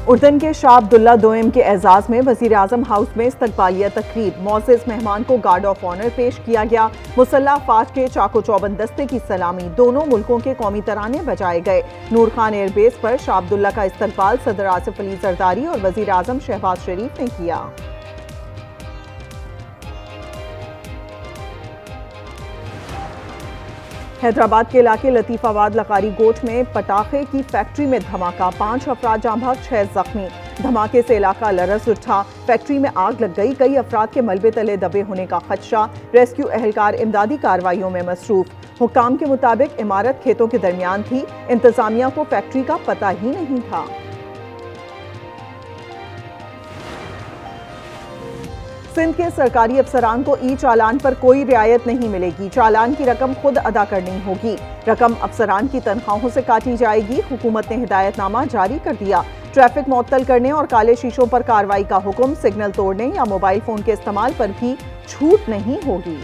उर्दन के शाह अब्दुल्ला दोयम के एजाज में वजीर आजम हाउस में इस्तकबालिया तकरीब। मोअज़्ज़िज़ मेहमान को गार्ड ऑफ ऑनर पेश किया गया। मुसल्लह अफवाज के चाको चौबंद दस्ते की सलामी। दोनों मुल्कों के कौमी तराने बजाए गए। नूर खान एयरबेस पर शाह अब्दुल्ला का इस्तकबाल सदर आसिफ अली जरदारी और वजीर आजम शहबाज शरीफ ने किया। हैदराबाद के इलाके लतीफाबाद लकारी गोट में पटाखे की फैक्ट्री में धमाका। 5 अफराद जाँ बहक, 6 जख्मी। धमाके से इलाका लरज़ उठा। फैक्ट्री में आग लग गई। कई अफराद के मलबे तले दबे होने का खदशा। रेस्क्यू एहलकार इमदादी कार्रवाइयों में मसरूफ। हुक्काम के मुताबिक इमारत खेतों के दरमियान थी। इंतजामिया को फैक्ट्री का पता ही नहीं था। सिंध के सरकारी अफसरान को ई चालान पर कोई रियायत नहीं मिलेगी। चालान की रकम खुद अदा करनी होगी। रकम अफसरान की तनख्वाहों से काटी जाएगी। हुकूमत ने हिदायतनामा जारी कर दिया। ट्रैफिक मुअत्तल करने और काले शीशों पर कार्रवाई का हुक्म। सिग्नल तोड़ने या मोबाइल फोन के इस्तेमाल पर भी छूट नहीं होगी।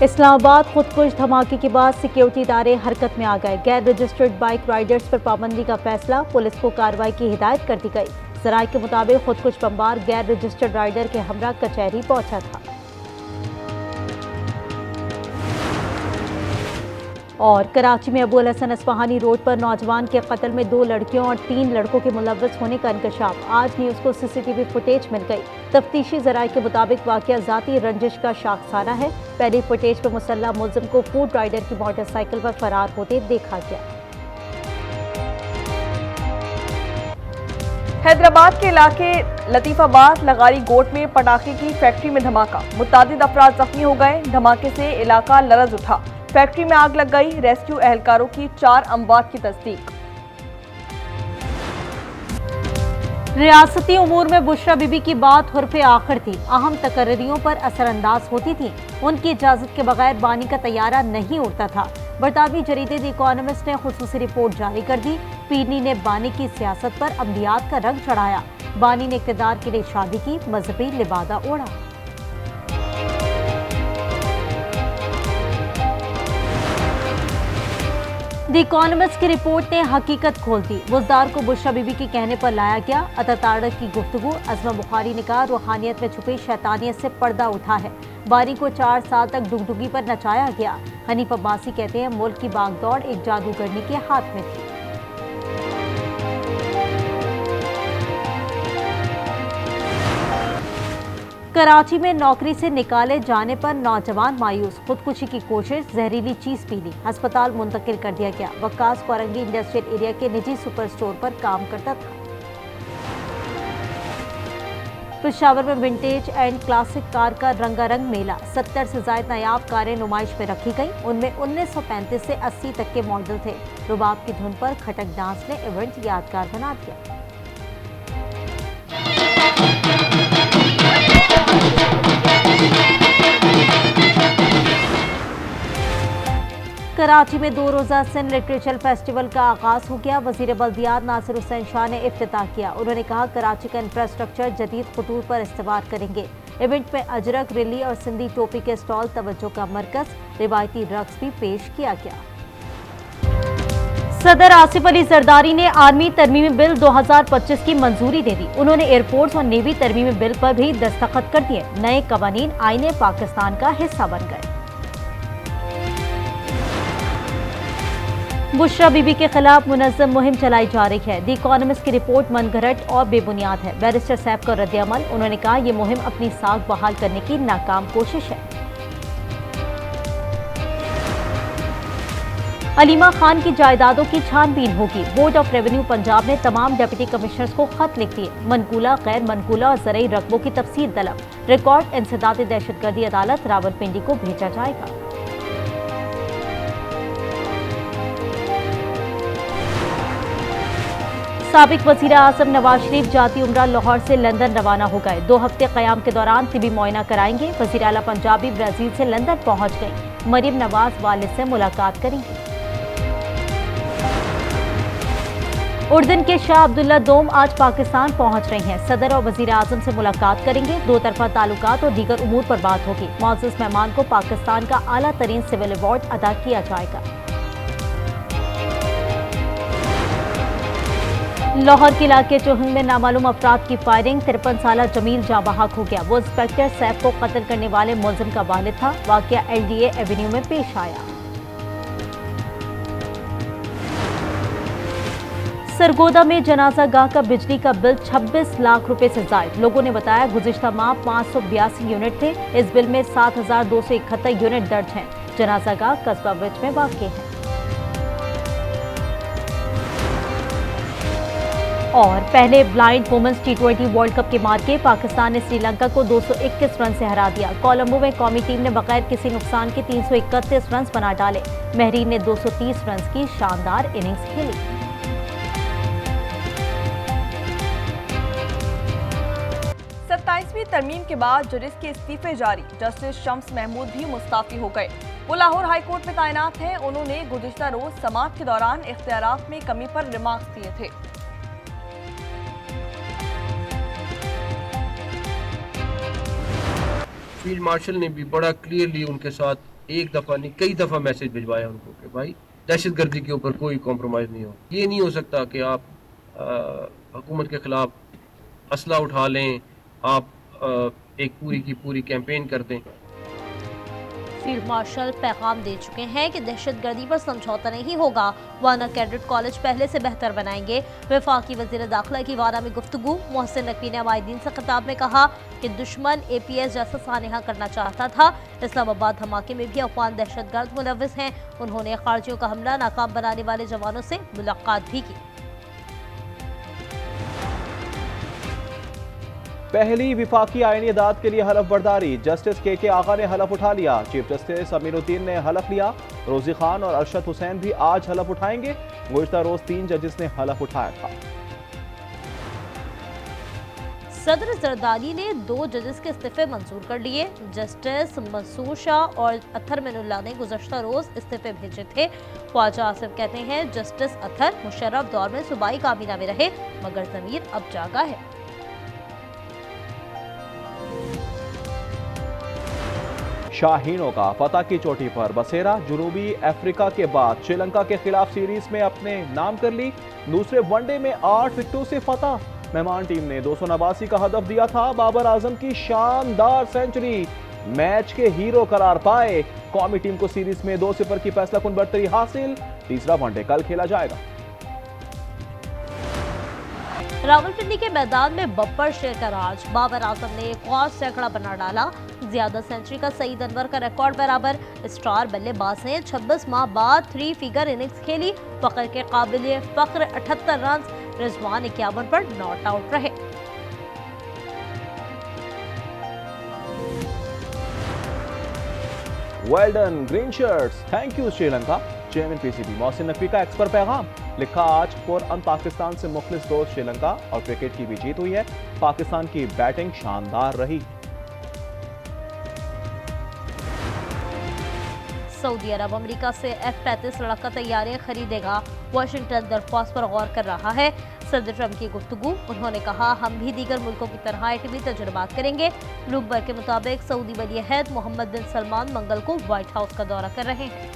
इस्लामाबाद खुदकुश धमाके के बाद सिक्योरिटी इदारे हरकत में आ गए। गैर रजिस्टर्ड बाइक राइडर्स पर पाबंदी का फैसला। पुलिस को कार्रवाई की हिदायत कर दी गई। जराये के मुताबिक खुदकुश बमबार गैर रजिस्टर्ड राइडर के हमरा कचहरी पहुंचा था। और कराची में अबू अल हसन अस्फहानी रोड पर नौजवान के कत्ल में 2 लड़कियों और 3 लड़कों के मुलव्वस होने का इंकशाफ। आज न्यूज़ को सीसीटीवी फुटेज मिल गई। तफ्तीशी जराये के मुताबिक वाकया जाती रंजिश का शाखसारा है। पहली फुटेज पर मुसल्लह मुल्जिम को फूड राइडर की मोटरसाइकिल पर फरार होते देखा गया। हैदराबाद के इलाके लतीफाबाद लगारी गोट में पटाखे की फैक्ट्री में धमाका। मुतादिद अफराद जख्मी हो गए। धमाके से इलाका लरज़ उठा। फैक्ट्री में आग लग गई। रेस्क्यू एहलकारों की 4 अमवात की तस्दीक। रियासती उमूर में बुशरा बीबी की बात हुर्फ़े आखिर थी। अहम तकर्रियों पर असरअंदाज होती थी। उनकी इजाजत के बगैर बानी का तैयारा नहीं उड़ता था। बरतानवी जरीदे द इकोनॉमिस्ट ने खुसूसी रिपोर्ट जारी कर दी। पीरनी ने बानी की सियासत पर अमलियात का रंग चढ़ाया। बानी ने इक़्तिदार के लिए शादी की, मजहबी लिबादा ओढ़ा। द इकोनॉमिस्ट की रिपोर्ट ने हकीकत खोल दी। बुज़दार को बुशरा बीबी के कहने पर लाया गया। अताताड़क की गुफ्तगू। अज़मा बुखारी ने कहा, रूहानियत में छुपी शैतानियत से पर्दा उठा है। बारी को 4 साल तक डुगडुगी पर नचाया गया। हनीफ अब्बासी कहते हैं, मुल्क की बागदौड़ एक जादूगरनी के हाथ में थी। कराची में नौकरी से निकाले जाने पर नौजवान मायूस। खुदकुशी की कोशिश, जहरीली चीज पी ली। अस्पताल मुंतकिल कर दिया गया। वक्कास कोरंगी इंडस्ट्रियल एरिया के निजी सुपर स्टोर पर काम करता था। पेशावर में विंटेज एंड क्लासिक कार का रंगारंग मेला। 70 से ज्यादा नायाब कारें नुमाइश में रखी गई। उनमें 1935 से 80 तक के मॉडल थे। रुबाब की धुन पर खटक डांस ने इवेंट यादगार बना दिया। कराची में 2 रोज़ा सिंध लिटरेचर फेस्टिवल का आगाज हो गया। वजीर बल्दियात नासिर हुसैन शाह ने इफ्तिताह किया। उन्होंने कहा, कराची का इंफ्रास्ट्रक्चर जदीद खतूर पर इस्तेमाल करेंगे। इवेंट में अजरक रिली और सिंधी टोपी के स्टॉल तवज्जो का मरकज। रिवायती रक्स भी पेश किया गया। सदर आसिफ अली जरदारी ने आर्मी तरमीमी बिल 2025 की मंजूरी दे दी। उन्होंने एयरफोर्स और नेवी तरमीमी बिल पर भी दस्तखत कर दिए। नए कवानीन आईने पाकिस्तान का हिस्सा बन गए। बुशरा बीबी के खिलाफ मुनज़्ज़म मुहिम चलाई जा रही है। द इकोनॉमिस्ट की रिपोर्ट मनगढ़ंत और बेबुनियाद है। बैरिस्टर साहब का रद्द-ए-अमल। उन्होंने कहा, यह मुहिम अपनी साख बहाल करने की नाकाम कोशिश है। अलीमा खान की जायदादों की छानबीन होगी। बोर्ड ऑफ रेवेन्यू पंजाब ने तमाम डिप्टी कमिश्नर्स को खत लिख दिए। मनकूला, गैर मनकूला और ज़रई रकबों की तफसील तलब। रिकॉर्ड इंसदाद दहशतगर्दी अदालत रावलपिंडी को भेजा जाएगा। साबिक वज़ीर आज़म नवाज शरीफ जाती उम्रा लाहौर से लंदन रवाना हो गए। 2 हफ्ते क़याम के दौरान तिबी मुआयना कराएंगे। वज़ीर आला पंजाबी ब्राज़ील से लंदन पहुंच गई। मरियम नवाज वालिद से मुलाकात करेंगी। उर्दन के शाह अब्दुल्ला दोम आज पाकिस्तान पहुंच रहे हैं। सदर और वज़ीर आज़म से मुलाकात करेंगे। 2 तरफ़ा ताल्लुकात और दीगर उमूर पर बात होगी। मुअज़्ज़ज़ मेहमान को पाकिस्तान का आला तरीन सिविल अवार्ड अदा किया जाएगा। लाहौर के इलाके चोहंग में नामालूम अफराद की फायरिंग। 53 साला जमील जाँ बहक हो गया। वो इंस्पेक्टर सैफ को कत्ल करने वाले मुलजिम का वालिद था। वाकया LDA एवेन्यू में पेश आया। सरगोदा में जनाजा गाह का बिजली का बिल 26 लाख रुपए से जायद। लोगों ने बताया गुज़िश्ता माह 582 यूनिट थे। इस बिल में 7,271 यूनिट दर्ज हैं। जनाजा गाह कस्बा विच में वाक़ है। और पहले blind women's T20 world cup के मार्के पाकिस्तान ने श्रीलंका को 221 रन से हरा दिया। कोलंबो में कौमी टीम ने बगैर किसी नुकसान के 331 रन बना डाले। महरीन ने 230 रन की शानदार इनिंग्स खेली। सत्ताईसवीं तरमीम के बाद जजिस के इस्तीफे जारी। जस्टिस शम्स महमूद भी मुस्ताफी हो गए। वो लाहौर हाई कोर्ट में तैनात हैं। उन्होंने गुज़िश्ता रोज समाअत के दौरान इख्तियारात में कमी पर रिमार्क्स दिए थे। फील्ड मार्शल ने भी बड़ा क्लियरली उनके साथ एक दफ़ा नहीं कई दफ़ा मैसेज भिजवाया उनको कि भाई दहशतगर्दी के ऊपर कोई कॉम्प्रोमाइज़ नहीं हो। ये नहीं हो सकता कि आप हुकूमत के ख़िलाफ़ असला उठा लें, आप एक पूरी की पूरी कैंपेन कर दें। फील्ड मार्शल पैगाम दे चुके हैं कि दहशतगर्दी पर समझौता नहीं होगा, वाना कैडेट कॉलेज पहले से बेहतर बनाएंगे। वफाकी वज़ीर दाखिला की वाना में गुफ्तगू। मोहसिन नकवी ने अमायदीन से खिताब में कहा कि दुश्मन APS जैसा सानहा करना चाहता था। इस्लामाबाद धमाके में भी अफगान दहशतगर्द मुलव्विस हैं। उन्होंने खारजियों का हमला नाकाम बनाने वाले जवानों से मुलाकात भी की। पहली विफाकी आईनी अदालत के लिए हलफ बर्दारी। जस्टिस KK आगा ने हलफ उठा लिया। चीफ जस्टिस अमीरुद्दीन ने हलफ लिया। रोजी खान और अरशद हुसैन भी आज हलफ उठाएंगे। गुज़िश्ता रोज 3 जजिस ने हलफ उठाया था। सदर जरदारी ने 2 जजेस के इस्तीफे मंजूर कर लिए। जस्टिस मंसूर शाह और अत्थर मिनुल्लाह ने गुज़श्ता रोज इस्तीफे भेजे थे। ख्वाजा आसिफ कहते हैं जस्टिस अत्थर मुशर्रफ दौर में सूबाई काबीना में रहे मगर ज़मीर अब जागा है। शाहीनों का फतह की चोटी पर बसेरा। जनूबी अफ्रीका के बाद श्रीलंका के खिलाफ सीरीज में अपने नाम कर ली। दूसरे वनडे में 8 विकेटों से फतह। मेहमान टीम ने 289 का हदफ दिया था। बाबर आजम की शानदार सेंचुरी मैच के हीरो करार पाए। कौमी टीम को सीरीज में 2-0 की फैसलाकुन बढ़तरी हासिल। तीसरा वनडे कल खेला जाएगा। रावलपिंडी के मैदान में बब्बर शेर का राज। बाबर आजम ने एक और सैकड़ा बना डाला। ज्यादा सेंचुरी का सईद अनवर का रिकॉर्ड बराबर। स्टार बल्लेबाज ने 26 माह बाद 3 फिगर इनिंग्स खेली। फख्र के काबिल फख्र 78 रन। रिजवान 51 पर नॉट आउट रहे। Well done green shirts, thank you Sri Lanka. Chairman PCB Mohsin Naqvi का एक्स पर पैगाम लिखा। आज पुरअमन पाकिस्तान से मुखलिस दोस्त श्रीलंका और क्रिकेट की भी जीत हुई है। पाकिस्तान की बैटिंग शानदार रही। सऊदी अरब अमेरिका से F-35 लड़ाका तैयारियां खरीदेगा। वाशिंगटन दरख्वास्त पर गौर कर रहा है। सदर ट्रंप की गुफ्तगू। उन्होंने कहा हम भी दीगर मुल्कों की तरह एटमी तजुर्बात करेंगे। ब्लूमबर्ग के मुताबिक सऊदी वली-ए-अहद मोहम्मद बिन सलमान मंगल को व्हाइट हाउस का दौरा कर रहे हैं।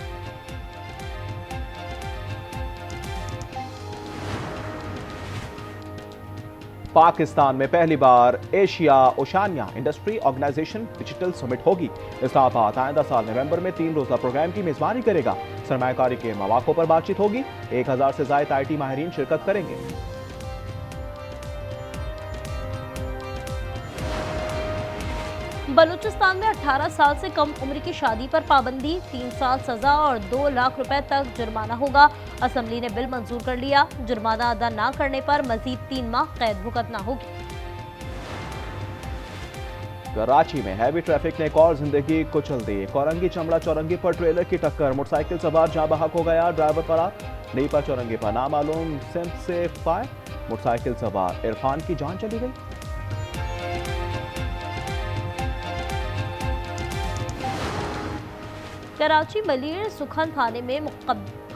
पाकिस्तान में पहली बार Asia Oceania industry organisation digital summit होगी। इस्लामाबाद आइंदा साल नवंबर में 3 रोज़ा प्रोग्राम की मेजबानी करेगा। सरमायाकारी के मौक़ों पर बातचीत होगी। 1000 से ज़ायद IT माहिरीन शिरकत करेंगे। बलूचिस्तान में 18 साल से कम उम्र की शादी पर पाबंदी। 3 साल सजा और 2 लाख रुपए तक जुर्माना होगा। असेंबली ने बिल मंजूर कर लिया। जुर्माना अदा न करने पर मजीद 3 माह कैद भुगतना होगी। कराची में हैवी ट्रैफिक ने एक और जिंदगी कुचल दी। कोरंगी चमड़ा चौरंगी पर ट्रेलर की टक्कर। मोटरसाइकिल सवार जाँ बहक हो गया। ड्राइवर फरार। नीपा चौरंगी पर नामालूम सिम्प से फायर। मोटरसाइकिल सवार इरफान की जान चली गई। कराची मलिर सुखन थाने में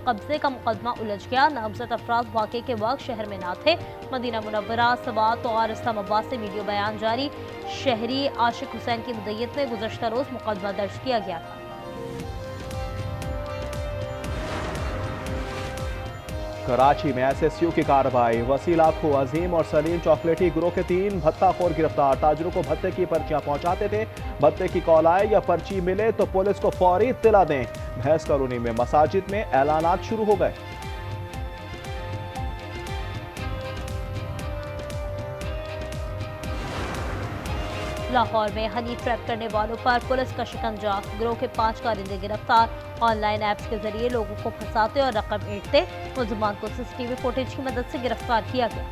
कब्जे का मुकदमा उलझ गया। नामजद अफराद वाक़े के वक्त शहर में न थे। मदीना मुनव्वरा, सवात और इस्लामाबाद से वीडियो बयान जारी। शहरी आशिक हुसैन की मुद्दत में गुज़श्ता रोज मुकदमा दर्ज किया गया था। कराची में SSU की कार्रवाई, वसी लाखों, अजीम और सलीम चॉकलेटी गिरोह के 3 भत्ताखोर गिरफ्तार। ताजरों को भत्ते की पर्चियां पहुंचाते थे। भत्ते की कॉल आए या पर्ची मिले तो पुलिस को फौरी इत्तला दें। भैंस कॉलोनी में मसाजिद में ऐलानात शुरू हो गए। लाहौर में हनी ट्रैप करने वालों पर पुलिस का शिकंजा, गिरोह के 5 कारिंदे गिरफ्तार। ऑनलाइन ऐप्स के जरिए लोगों को फंसाते और रकम ऐंठते। मुलजमान को CCTV फुटेज की मदद से गिरफ्तार किया गया।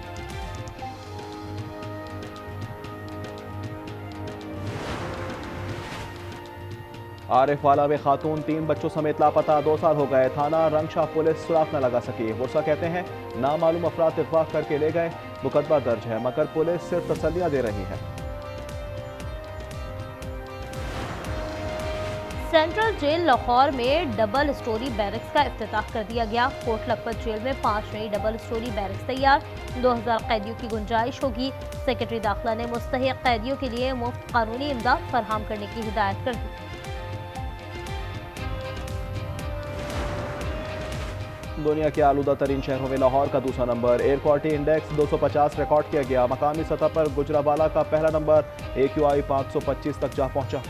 आरिफवाला में खातून 3 बच्चों समेत लापता, 2 साल हो गए। थाना रंगशाह पुलिस सुराख न लगा सकी। बुरसा कहते हैं नामालूम अफराद अगवा करके ले गए। मुकदमा दर्ज है मगर पुलिस सिर्फ तसल्लियां दे रही है। सेंट्रल जेल लाहौर में डबल स्टोरी बैरक्स का इफ्तिताह कर दिया गया। कोट लखपत जेल में 5 नई डबल स्टोरी बैरक्स तैयार। 2000 कैदियों की गुंजाइश होगी। सेक्रेटरी दाखिला ने मुस्तहिक कैदियों के लिए मुफ्त कानूनी इमदाद फराहम करने की हिदायत कर दी। दुनिया के आलूदा तरीन शहरों में लाहौर का दूसरा number. Air quality index 250 record किया गया। मकामी सतह पर गुजरावाला का पहला नंबर AQI 525 तक जा पहुंचा।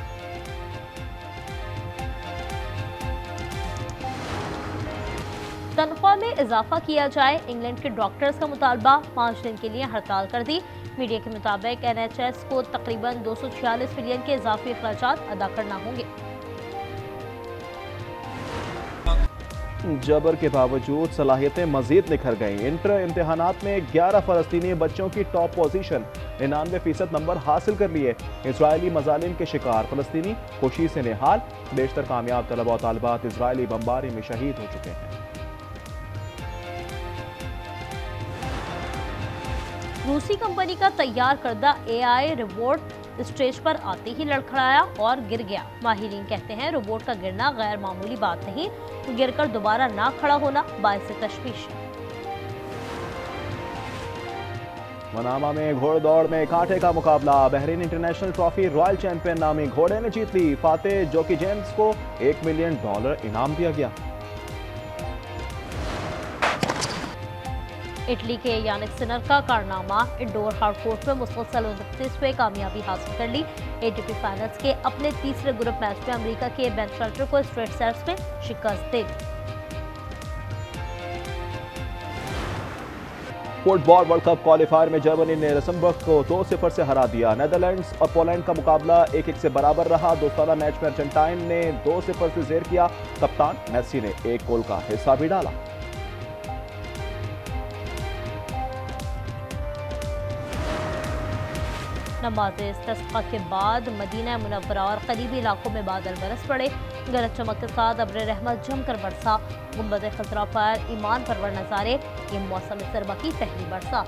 तनख्वाह में इजाफा किया जाए, इंग्लैंड के डॉक्टर्स का मुतालबा। 5 दिन के लिए हड़ताल कर दी। मीडिया के मुताबिक NHS को तकरीबन 246 मिलियन के इजाफी अखराजात अदा करना होंगे। जबर के बावजूद सलाहियतें मजीद निखर गईं। इंटर इम्तिहानात में 11 फ़लस्तीनी बच्चों की टॉप पोजीशन, 99% नंबर हासिल कर लिए। इजरायली मजालिम के शिकार फ़लस्तीनी खुशी से निहाल। बेशतर कामयाब तलबा और तालिबात इजरायली बमबारी में शहीद हो चुके हैं। रूसी कंपनी का तैयार करदा AI रोबोट स्टेज पर आते ही लड़खड़ाया और गिर गया। माहिरीन कहते हैं रोबोट का गिरना गैर मामूली बात नहीं, गिरकर दोबारा ना खड़ा होना बाइस तशवीश है। मनामा में घोड़दौड़ में कांटे का मुकाबला। Bahrain international trophy royal champion नामी घोड़े ने जीत ली। फातेह जोकी जेम्स को $1 मिलियन इनाम दिया गया। इटली के यानिक सिनर का कारनामा, इंडोर हार्ड कोर्ट में मुसलसल 29वीं कामयाबी हासिल कर ली। ATP फाइनल्स के अपने तीसरे ग्रुप मैच में अमेरिका के बेन शर्टर को स्ट्रेट सेट्स में शिकस्त दे दी। फुटबॉल वर्ल्ड कप क्वालिफायर में जर्मनी ने लक्समबर्ग को 2-0 से हरा दिया। नेदरलैंड्स और पोलैंड का मुकाबला 1-1 से बराबर रहा। दोस्ताना मैच में अर्जेंटाइन ने 2-0 से जेर किया। कप्तान मेसी ने 1 गोल का हिस्सा भी डाला। नमाज इस्तिस्का के बाद मदीना मुनव्वरा और करीबी इलाकों में बादल बरस पड़े। गरज चमक के साथ अब्र रहमत जमकर बरसा। गुंबद खजरा पर ईमान परवर नज़ारे। ये मौसम सरमा की पहली बरसात।